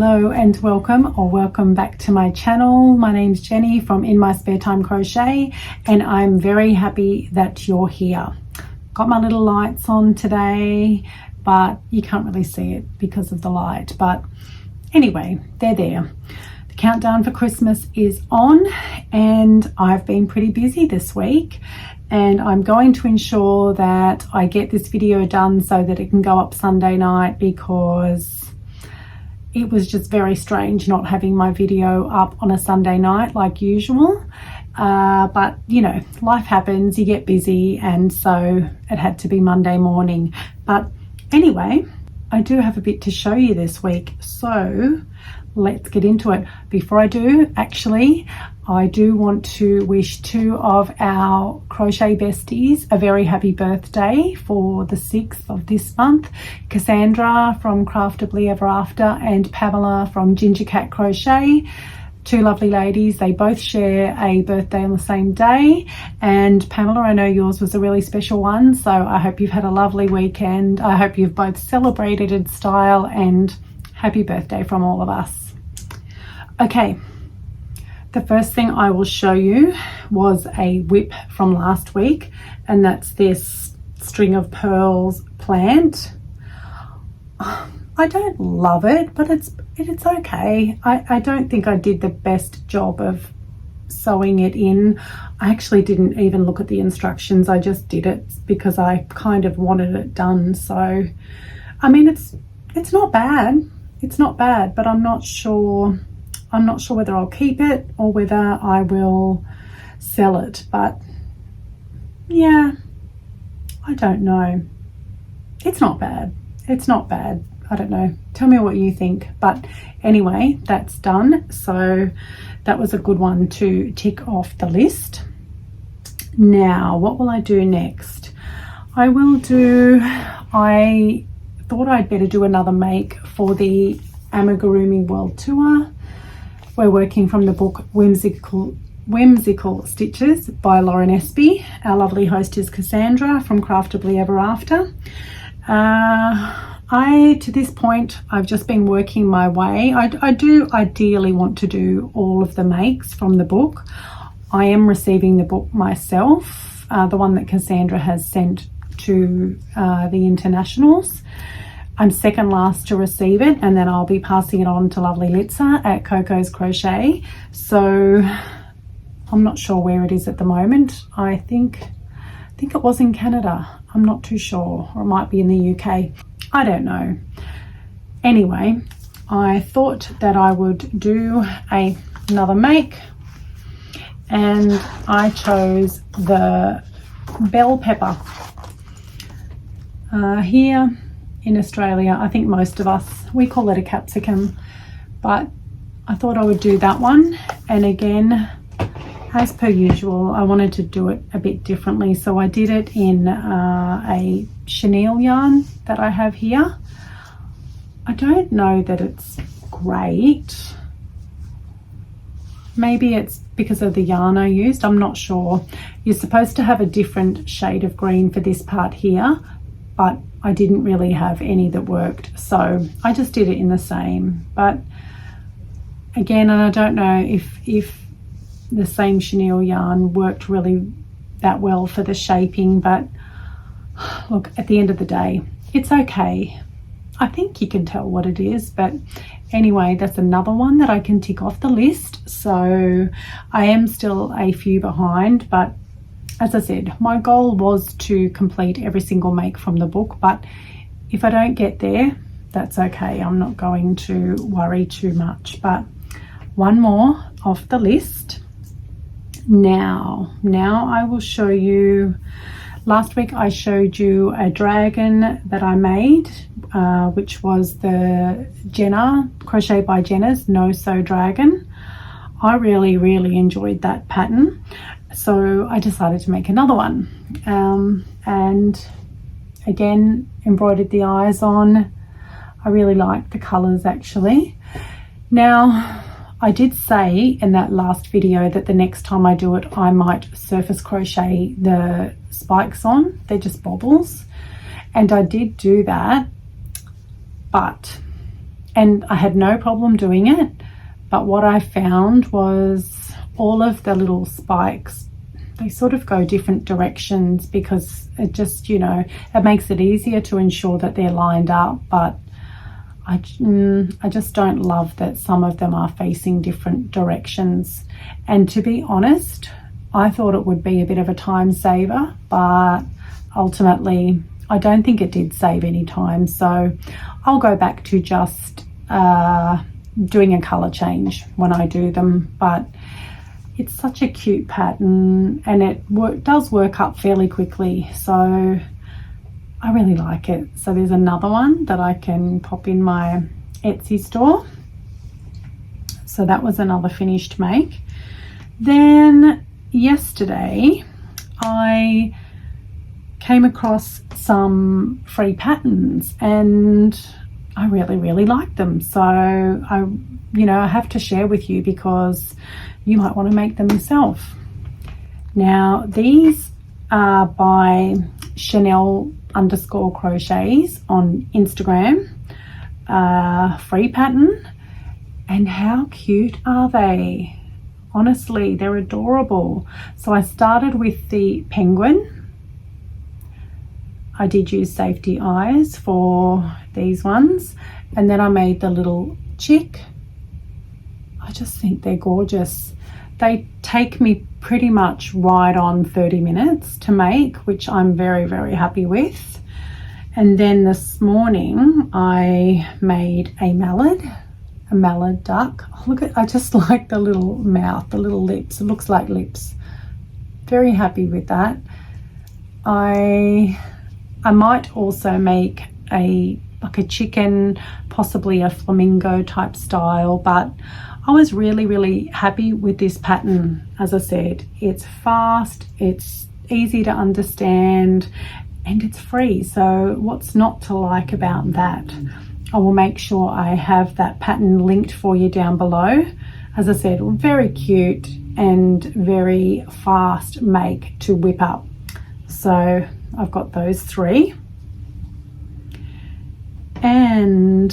Hello and welcome back to my channel. My name's Jenny from Inmysparetime Crochet, and I'm very happy that you're here. Got my little lights on today, but you can't really see it because of the light, but anyway, they're there. The countdown for Christmas is on, and I've been pretty busy this week, and I'm going to ensure that I get this video done so that it can go up Sunday night, because it was just very strange not having my video up on a Sunday night like usual. But you know, life happens, you get busy, and so it had to be Monday morning. But anyway, I do have a bit to show you this week, so let's get into it. Before I do, actually, I do want to wish two of our crochet besties a very happy birthday for the 6th of this month. Cassandra from Craftably Ever After and Pamela from Ginger Cat Crochet. Two lovely ladies. They both share a birthday on the same day, and Pamela, I know yours was a really special one, so I hope you've had a lovely weekend. I hope you've both celebrated in style, and happy birthday from all of us. Okay, the first thing I will show you was a whip from last week, and that's this string of pearls plant. I don't love it, but it's okay. I don't think I did the best job of sewing it in. I actually didn't even look at the instructions. I just did it because I kind of wanted it done. So, I mean, it's not bad. It's not bad, but I'm not sure whether I'll keep it or whether I will sell it. But yeah, I don't know. It's not bad. It's not bad. I don't know. Tell me what you think. But anyway, that's done. So that was a good one to tick off the list. Now, what will I do next? I thought I'd better do another make for the Amigurumi World Tour. We're working from the book Whimsical Stitches by Lauren Espy. Our lovely host is Cassandra from Craftably Ever After. To this point, I've just been working my way. I do ideally want to do all of the makes from the book. I am receiving the book myself, the one that Cassandra has sent to the internationals. I'm second last to receive it, and then I'll be passing it on to lovely Litza at Coco's Crochet. So I'm not sure where it is at the moment. I think it was in Canada. I'm not too sure, or it might be in the UK. I don't know. Anyway, I thought that I would do another make, and I chose the bell pepper. Here in Australia, I think most of us, we call it a capsicum, but I thought I would do that one. And again, as per usual, I wanted to do it a bit differently, so I did it in a chenille yarn that I have here. I don't know that it's great. Maybe it's because of the yarn I used, I'm not sure. You're supposed to have a different shade of green for this part here, but I didn't really have any that worked, so I just did it in the same. But again, and I don't know if the same chenille yarn worked really that well for the shaping, but look, at the end of the day, it's okay. I think you can tell what it is, but anyway, that's another one that I can tick off the list. So I am still a few behind, but as I said, my goal was to complete every single make from the book, but if I don't get there, that's okay. I'm not going to worry too much. But one more off the list. Now I will show you. Last week I showed you a dragon that I made, which was the Jenna, Crochet by Jenna's No Sew Dragon. I really enjoyed that pattern, so I decided to make another one, and again embroidered the eyes on. I really like the colors actually. Now, I did say in that last video that the next time I do it, I might surface crochet the spikes on. They're just bobbles. And I did do that, but and I had no problem doing it. But what I found was all of the little spikes, they sort of go different directions, because it just, you know, it makes it easier to ensure that they're lined up. But I just don't love that some of them are facing different directions. And to be honest, I thought it would be a bit of a time saver, but ultimately I don't think it did save any time. So I'll go back to just doing a color change when I do them. But it's such a cute pattern, and it does work up fairly quickly, so I really like it. So there's another one that I can pop in my Etsy store. So that was another finished make. Then yesterday I came across some free patterns, and I really like them. So I have to share with you, because you might want to make them yourself. Now these are by Chanel_crochets on Instagram, free pattern. And how cute are they? Honestly, they're adorable. So I started with the penguin. I did use safety eyes for these ones, and then I made the little chick. I just think they're gorgeous. They take me pretty much right on 30 minutes to make, which I'm very happy with. And then this morning I made a mallard duck. Oh, look at, I just like the little mouth, the little lips. It looks like lips. Very happy with that. I might also make like a chicken, possibly a flamingo type style, but I was really happy with this pattern. As I said, it's fast, it's easy to understand, and it's free. So what's not to like about that? I will make sure I have that pattern linked for you down below. As I said, very cute and very fast make to whip up. So I've got those three. And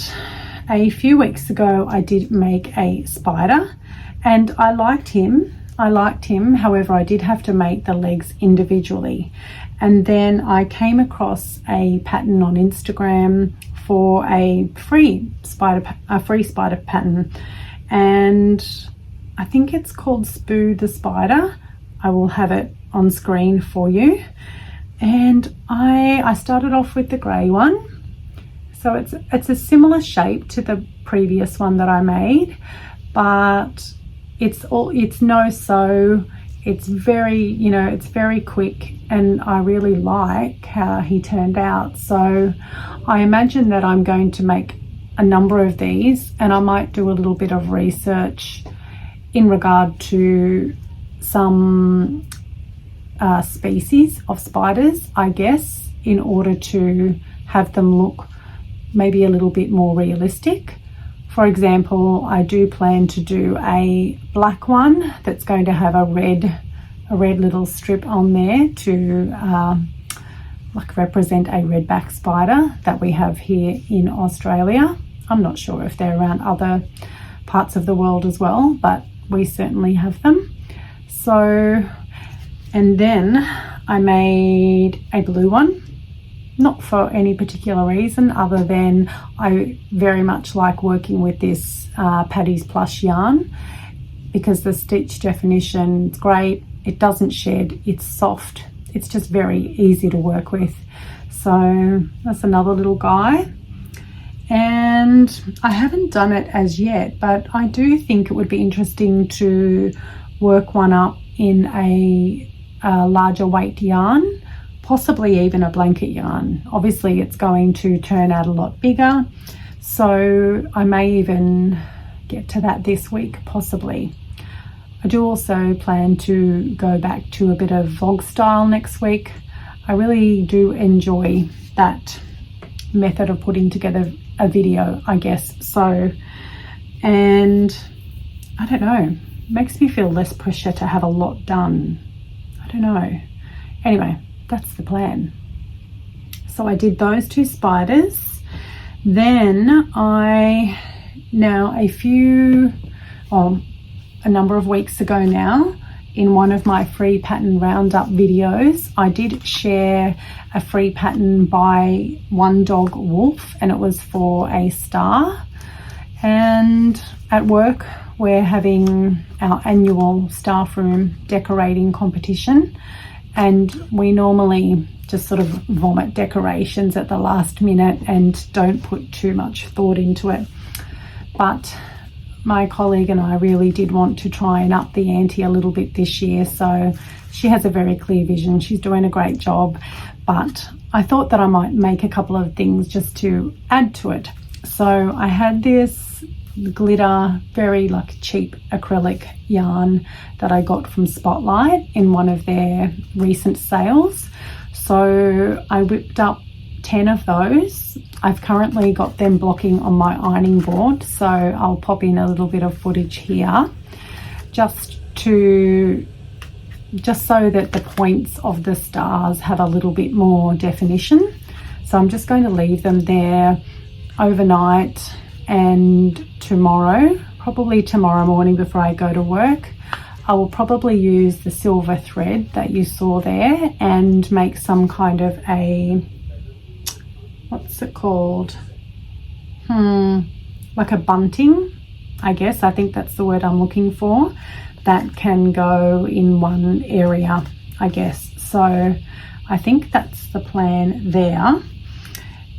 a few weeks ago I did make a spider, and I liked him. However, I did have to make the legs individually. And then I came across a pattern on Instagram for a free spider pattern, and I think it's called Spoo the Spider. I will have it on screen for you. And I started off with the grey one. So it's a similar shape to the previous one that I made, but it's no sew. It's very, it's very quick, and I really like how he turned out. So I imagine that I'm going to make a number of these, and I might do a little bit of research in regard to some species of spiders, I guess, in order to have them look maybe a little bit more realistic. For example, I do plan to do a black one that's going to have a red little strip on there to like represent a redback spider that we have here in Australia. I'm not sure if they're around other parts of the world as well, but we certainly have them. So, and then I made a blue one, not for any particular reason other than I very much like working with this Patti's Plush yarn, because the stitch definition is great. It doesn't shed, it's soft, it's just very easy to work with. So that's another little guy. And I haven't done it as yet, but I do think it would be interesting to work one up in a larger weight yarn, possibly even a blanket yarn. Obviously it's going to turn out a lot bigger, so I may even get to that this week, possibly. I do also plan to go back to a bit of vlog style next week. I really do enjoy that method of putting together a video, I guess. So, and I don't know, makes me feel less pressure to have a lot done. I don't know. Anyway, that's the plan. So I did those two spiders. Then a number of weeks ago now, in one of my free pattern roundup videos, I did share a free pattern by One Dog Wolf, and it was for a star. And at work, we're having our annual staff room decorating competition, and we normally just sort of vomit decorations at the last minute and don't put too much thought into it. But my colleague and I really did want to try and up the ante a little bit this year. So she has a very clear vision. She's doing a great job, but I thought that I might make a couple of things just to add to it. So I had this glitter, very like cheap acrylic yarn that I got from Spotlight in one of their recent sales. So I whipped up 10 of those. I've currently got them blocking on my ironing board, so I'll pop in a little bit of footage here just so that the points of the stars have a little bit more definition. So I'm just going to leave them there overnight, and tomorrow, probably tomorrow morning before I go to work, I will probably use the silver thread that you saw there and make some kind of a, what's it called? Like a bunting, I guess. I think that's the word I'm looking for. That can go in one area, I guess. So I think that's the plan there.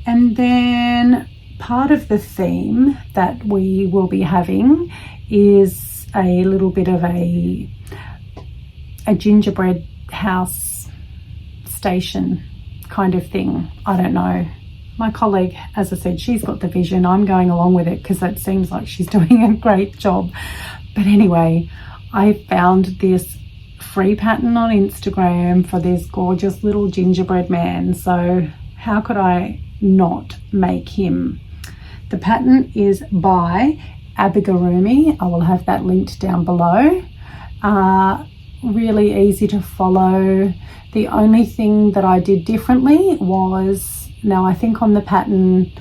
And then part of the theme that we will be having is a little bit of a gingerbread house station kind of thing. I don't know. My colleague, as I said, she's got the vision. I'm going along with it because it seems like she's doing a great job. But anyway, I found this free pattern on Instagram for this gorgeous little gingerbread man. So how could I not make him? The pattern is by Abigurumi. I will have that linked down below. Really easy to follow. The only thing that I did differently was, now I think on the pattern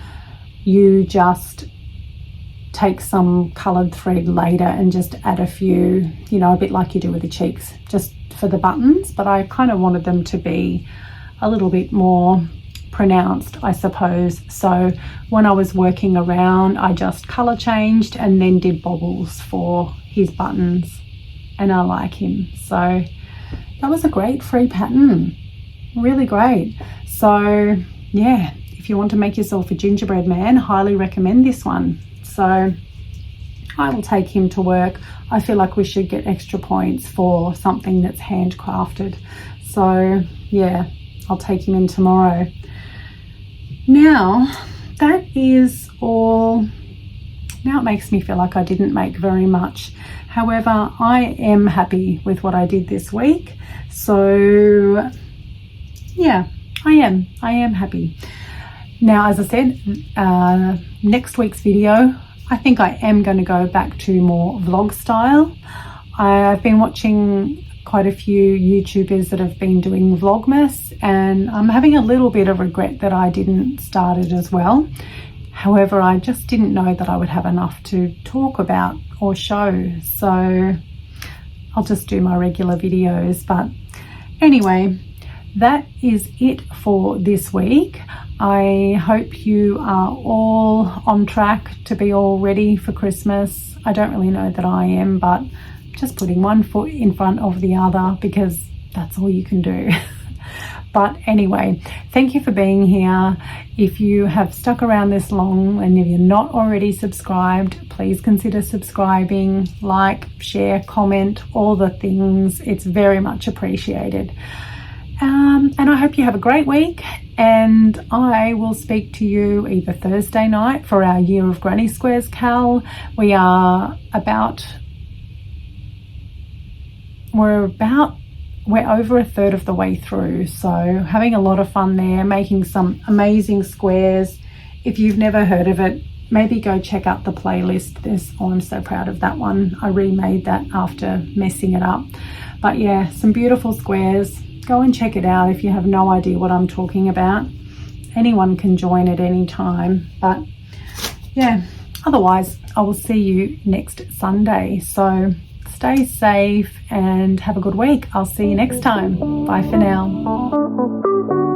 you just take some coloured thread later and just add a few, you know, a bit like you do with the cheeks, just for the buttons, but I kind of wanted them to be a little bit more pronounced, I suppose. So when I was working around, I just colour changed and then did bobbles for his buttons, and I like him. So that was a great free pattern, really great. So yeah, if you want to make yourself a gingerbread man, highly recommend this one. So I will take him to work. I feel like we should get extra points for something that's handcrafted. So yeah, I'll take him in tomorrow. Now that is all. Now it makes me feel like I didn't make very much. However, I am happy with what I did this week. So yeah, I am happy. Now, as I said, next week's video, I think I am going to go back to more vlog style. I've been watching quite a few YouTubers that have been doing Vlogmas, and I'm having a little bit of regret that I didn't start it as well. However, I just didn't know that I would have enough to talk about or show, so I'll just do my regular videos. But anyway, that is it for this week. I hope you are all on track to be all ready for Christmas. I don't really know that I am, but just putting one foot in front of the other because that's all you can do. But anyway, thank you for being here. If you have stuck around this long and if you're not already subscribed, please consider subscribing, like, share, comment, all the things. It's very much appreciated. And I hope you have a great week, and I will speak to you either Thursday night for our Year of Granny Squares Cal. We're over a third of the way through, so having a lot of fun there, making some amazing squares. If you've never heard of it, maybe go check out the playlist. I'm so proud of that one. I remade that after messing it up. But yeah, some beautiful squares. Go and check it out if you have no idea what I'm talking about. anyone can join at any time. But yeah, otherwise I will see you next Sunday. So stay safe and have a good week. I'll see you next time. Bye for now.